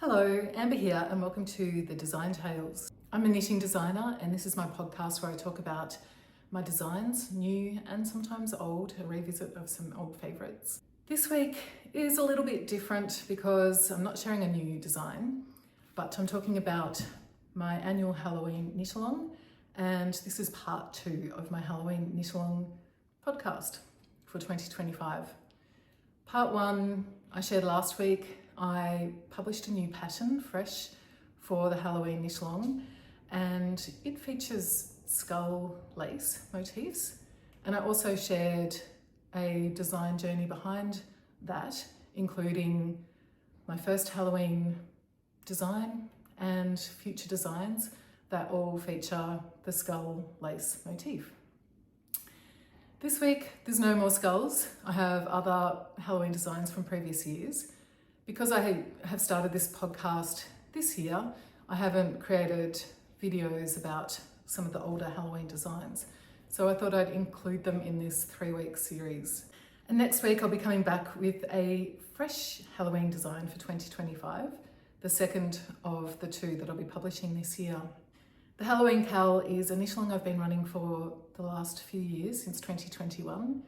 Hello, Amber here and welcome to the Design Tales. I'm a knitting designer and this is my podcast where I talk about my designs, new and sometimes old, a revisit of some old favourites. This week is a little bit different because I'm not sharing a new design, but I'm talking about my annual Halloween knit-along, and this is part 2 of my Halloween knit-along podcast for 2025. Part 1 I shared last week. I published a new pattern, fresh, for the Halloween knit-along, and it features skull lace motifs. And I also shared a design journey behind that, including my first Halloween design and future designs that all feature the skull lace motif. This week, there's no more skulls. I have other Halloween designs from previous years. Because I have started this podcast this year, I haven't created videos about some of the older Halloween designs. So I thought I'd include them in this 3-week series. And next week I'll be coming back with a fresh Halloween design for 2025, the second of the 2 that I'll be publishing this year. The Halloween KAL is a knit-along I've been running for the last few years, since 2021.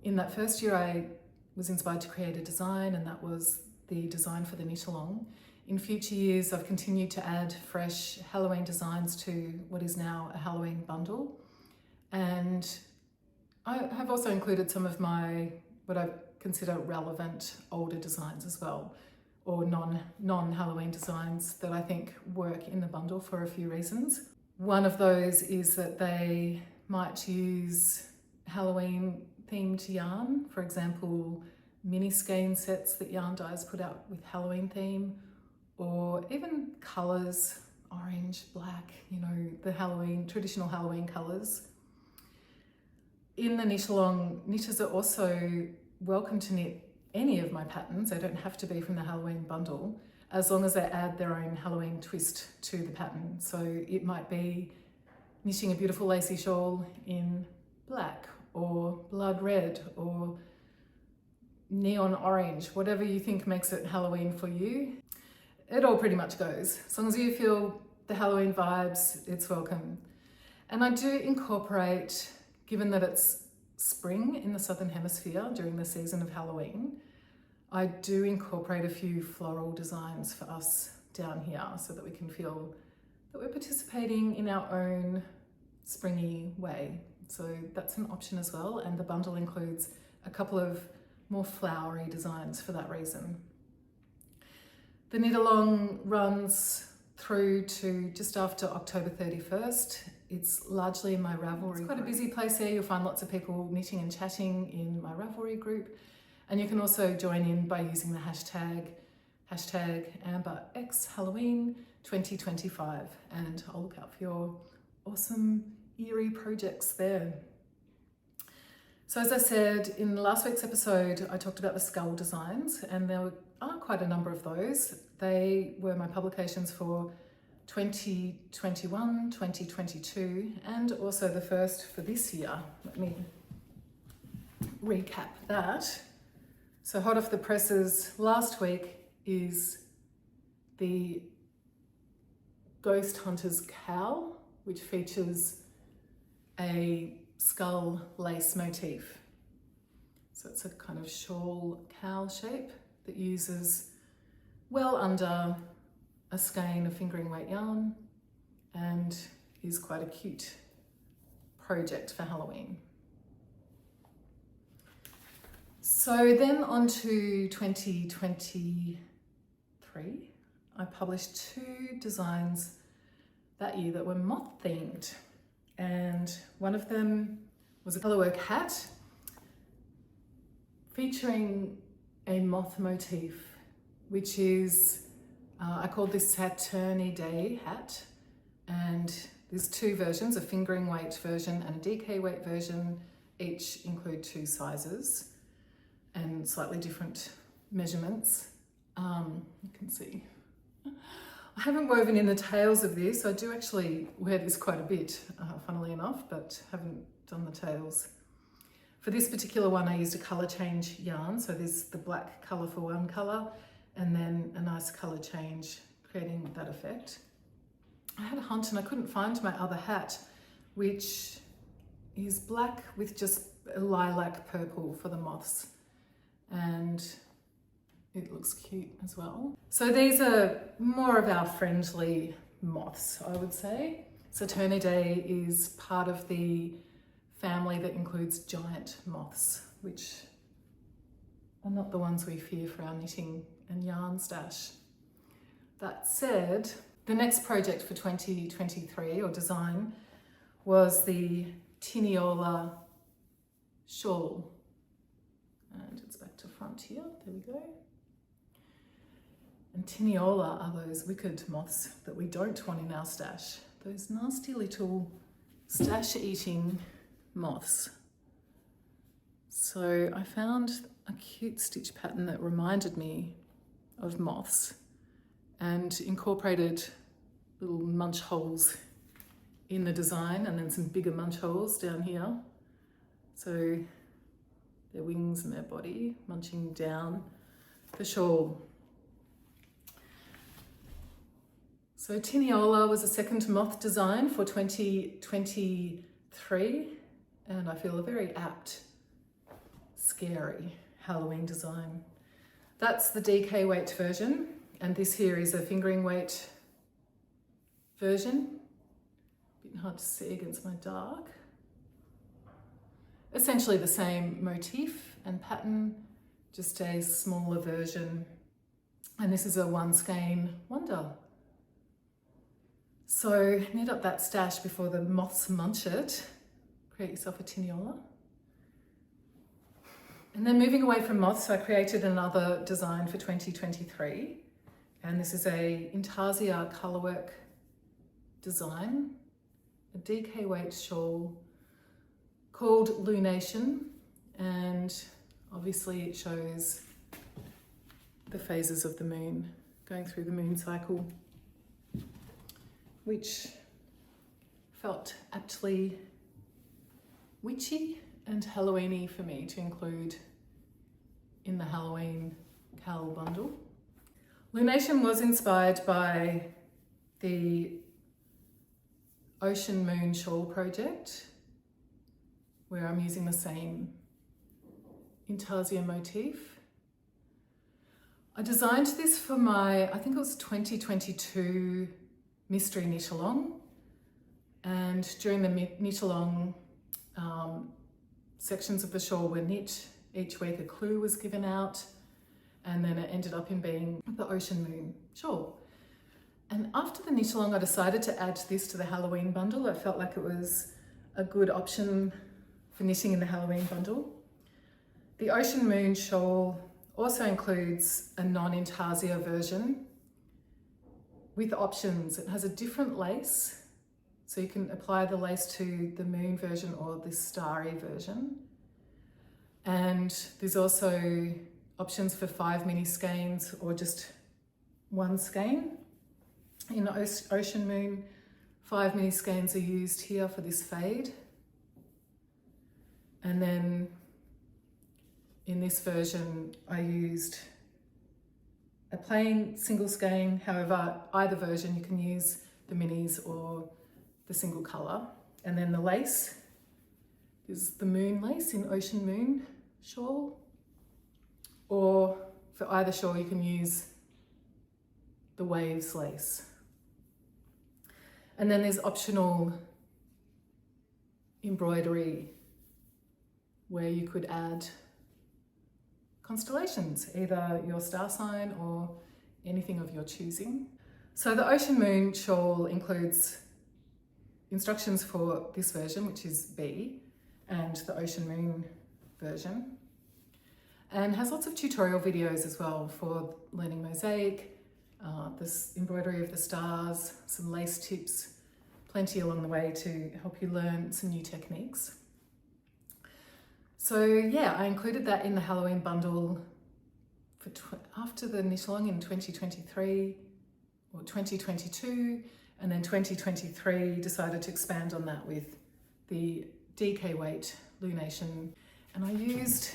In that first year I was inspired to create a design, and that was the design for the knit-along. In future years, I've continued to add fresh Halloween designs to what is now a Halloween bundle. And I have also included some of my, what I consider relevant older designs as well, or non-Halloween designs that I think work in the bundle for a few reasons. One of those is that they might use Halloween themed yarn, for example, mini skein sets that Yarn Dyes put out with Halloween theme, or even colours, orange, black, the traditional Halloween colours. In the knit-along, knitters are also welcome to knit any of my patterns. They don't have to be from the Halloween bundle, as long as they add their own Halloween twist to the pattern. So it might be knitting a beautiful lacy shawl in black, or blood red, or neon orange, whatever you think makes it Halloween for you. It all pretty much goes. As long as you feel the Halloween vibes, it's welcome. And I do incorporate, given that it's spring in the Southern Hemisphere during the season of Halloween, I do incorporate a few floral designs for us down here so that we can feel that we're participating in our own springy way. So that's an option as well. And the bundle includes a couple of more flowery designs for that reason. The knit-along runs through to just after October 31st. It's largely in my Ravelry. It's quite a busy place there. You'll find lots of people knitting and chatting in my Ravelry group. And you can also join in by using the hashtag Ambah X Halloween 2025. And I'll look out for your awesome, eerie projects there. So as I said, in last week's episode, I talked about the skull designs, and there are quite a number of those. They were my publications for 2021, 2022, and also the first for this year. Let me recap that. So hot off the presses last week is the Ghost Hunter's Cowl, which features a skull lace motif. So it's a kind of shawl cowl shape that uses well under a skein of fingering weight yarn and is quite a cute project for Halloween. So then on to 2023, I published 2 designs that year that were moth themed. And one of them was a colourwork hat featuring a moth motif, which is, I called this Saturniidae hat. And there's 2 versions, a fingering weight version and a DK weight version. Each include 2 sizes and slightly different measurements. You can see. I haven't woven in the tails of this. I do actually wear this quite a bit, funnily enough, but haven't done the tails. For this particular one, I used a colour change yarn. So there's the black colour for one colour and then a nice colour change, creating that effect. I had a hunt and I couldn't find my other hat, which is black with just a lilac purple for the moths, and it looks cute as well. So these are more of our friendly moths, I would say. Saturniidae is part of the family that includes giant moths, which are not the ones we fear for our knitting and yarn stash. That said, the next project for 2023, or design, was the Tineola shawl. And it's back to front here, there we go. And Tineola are those wicked moths that we don't want in our stash. Those nasty little stash-eating moths. So I found a cute stitch pattern that reminded me of moths and incorporated little munch holes in the design, and then some bigger munch holes down here. So their wings and their body munching down the shawl. So Tineola was a second moth design for 2023, and I feel a very apt, scary Halloween design. That's the DK weight version, and this here is a fingering weight version. A bit hard to see against my dark. Essentially the same motif and pattern, just a smaller version. And this is a one skein wonder. So knit up that stash before the moths munch it. Create yourself a Tineola. And then moving away from moths, I created another design for 2023. And this is a Intarsia colourwork design, a DK weight shawl called Lunation. And obviously it shows the phases of the moon, going through the moon cycle, which felt aptly witchy and Halloweeny for me to include in the Halloween KAL bundle. Lunation was inspired by the Ocean Moon Shawl project, where I'm using the same Intarsia motif. I designed this for my, I think it was 2022 mystery knit along, and during the knit along, sections of the shawl were knit. Each week a clue was given out, and then it ended up in being the Ocean Moon shawl. And after the knit along, I decided to add this to the Halloween bundle. I felt like it was a good option for knitting in the Halloween bundle. The Ocean Moon shawl also includes a non-Intarsia version with options. It has a different lace, so you can apply the lace to the moon version or the starry version. And there's also options for 5 mini skeins or just 1 skein. In Ocean Moon, 5 mini skeins are used here for this fade. And then in this version, I used a plain single skein. However, either version, you can use the minis or the single colour. And then the lace is the moon lace in Ocean Moon shawl. Or for either shawl, you can use the waves lace. And then there's optional embroidery where you could add constellations, either your star sign or anything of your choosing. So the Ocean Moon shawl includes instructions for this version, which is B, and the Ocean Moon version, and has lots of tutorial videos as well for learning mosaic, this embroidery of the stars, some lace tips, plenty along the way to help you learn some new techniques. So yeah, I included that in the Halloween bundle for after the knit along in 2023 or 2022, and then 2023 decided to expand on that with the DK weight Lunation. And I used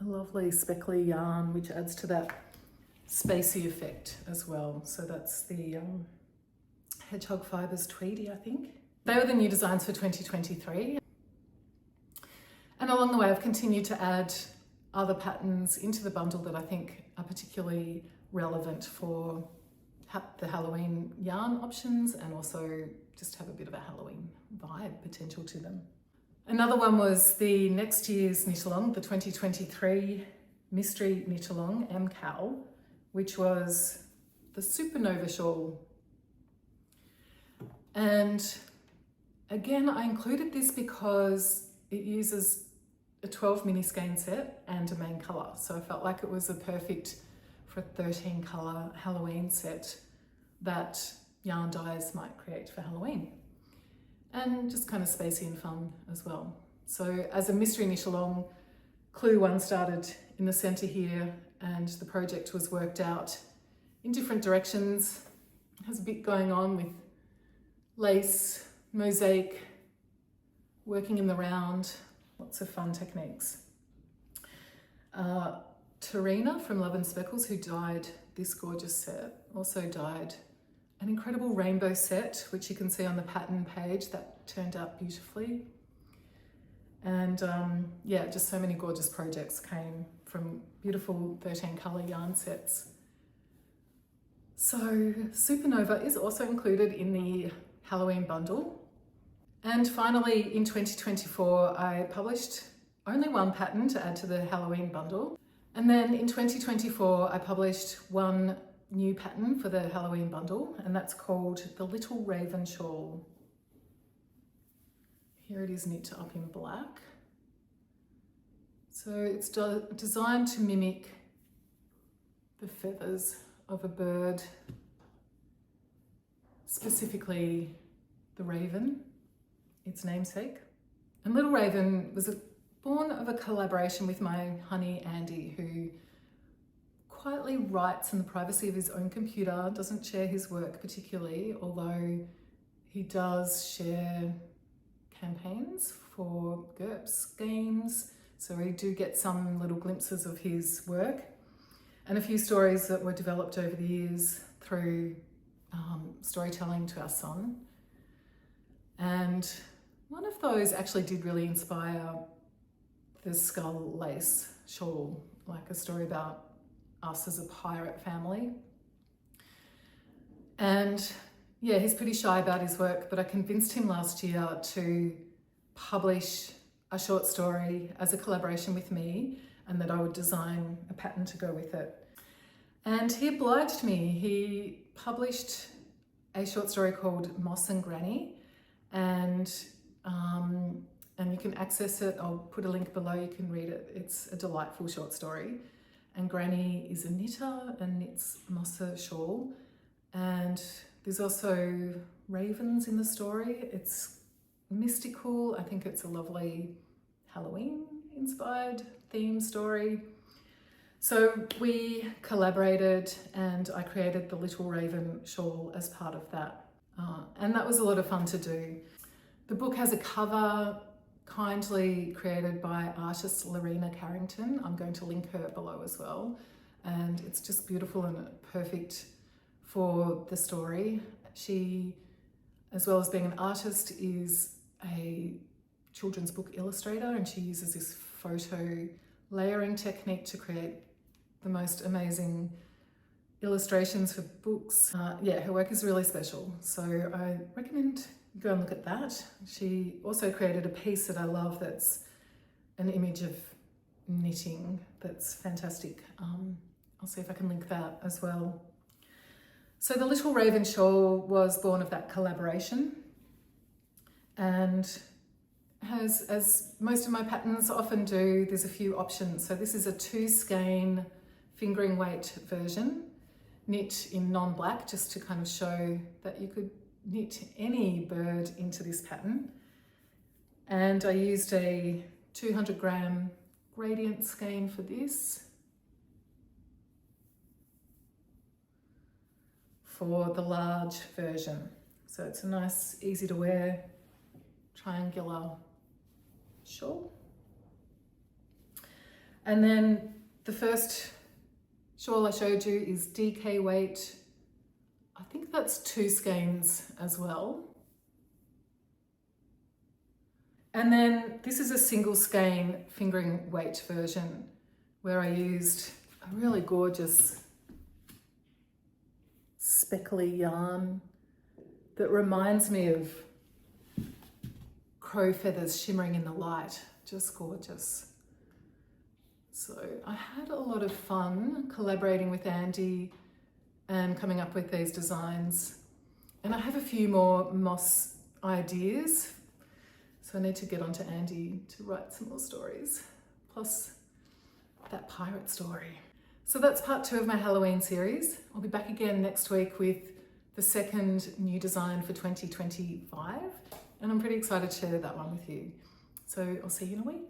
a lovely speckly yarn which adds to that spacey effect as well. So that's the Hedgehog Fibres Tweedy, I think. They were the new designs for 2023. And along the way I've continued to add other patterns into the bundle that I think are particularly relevant for the Halloween yarn options, and also just have a bit of a Halloween vibe potential to them. Another one was the next year's knit along, the 2023 mystery knit along MKAL, which was the Supernova Shawl. And again, I included this because it uses a 12 mini skein set and a main colour. So I felt like it was a perfect for a 13 colour Halloween set that yarn dyes might create for Halloween. And just kind of spacey and fun as well. So as a mystery knit along, clue 1 started in the centre here, and the project was worked out in different directions. It has a bit going on with lace, mosaic, working in the round, lots of fun techniques. Tarina from Love and Speckles, who dyed this gorgeous set, also dyed an incredible rainbow set, which you can see on the pattern page. That turned out beautifully. And yeah, just so many gorgeous projects came from beautiful 13 colour yarn sets. So Supernova is also included in the Halloween bundle. And finally, in 2024, I published only one pattern to add to the Halloween bundle. And then in 2024, I published one new pattern for the Halloween bundle, and that's called the Little Raven Shawl. Here it is knit up in black. So it's designed to mimic the feathers of a bird, specifically the raven, its namesake. And Little Raven was born of a collaboration with my honey Andy, who quietly writes in the privacy of his own computer, doesn't share his work particularly, although he does share campaigns for GURPS games, so we do get some little glimpses of his work, and a few stories that were developed over the years through storytelling to our son. And one of those actually did really inspire the skull lace shawl, like a story about us as a pirate family. And yeah, he's pretty shy about his work, but I convinced him last year to publish a short story as a collaboration with me, and that I would design a pattern to go with it. And he obliged me. He published a short story called Moss and Granny, and you can access it. I'll put a link below, you can read it. It's a delightful short story. And Granny is a knitter and knits Mossa shawl. And there's also ravens in the story. It's mystical. I think it's a lovely Halloween inspired theme story. So we collaborated and I created the Little Raven shawl as part of that. And that was a lot of fun to do. The book has a cover kindly created by artist Lorena Carrington. I'm going to link her below as well. And it's just beautiful and perfect for the story. She, as well as being an artist, is a children's book illustrator, and she uses this photo layering technique to create the most amazing illustrations for books. Yeah, her work is really special. So I recommend you go and look at that. She also created a piece that I love that's an image of knitting that's fantastic. I'll see if I can link that as well. So the Little Raven Shawl was born of that collaboration, and has, as most of my patterns often do, there's a few options. So this is a 2 skein fingering weight version, knit in non-black, just to kind of show that you could knit any bird into this pattern. And I used a 200 gram gradient skein for this, for the large version. So it's a nice, easy to wear triangular shawl. And then the first shawl I showed you is DK weight. I think that's 2 skeins as well. And then this is a single skein fingering weight version where I used a really gorgeous speckly yarn that reminds me of crow feathers shimmering in the light. Just gorgeous. So I had a lot of fun collaborating with Andy and coming up with these designs. And I have a few more moss ideas. So I need to get onto Andy to write some more stories, plus that pirate story. So that's part 2 of my Halloween series. I'll be back again next week with the second new design for 2025. And I'm pretty excited to share that one with you. So I'll see you in a week.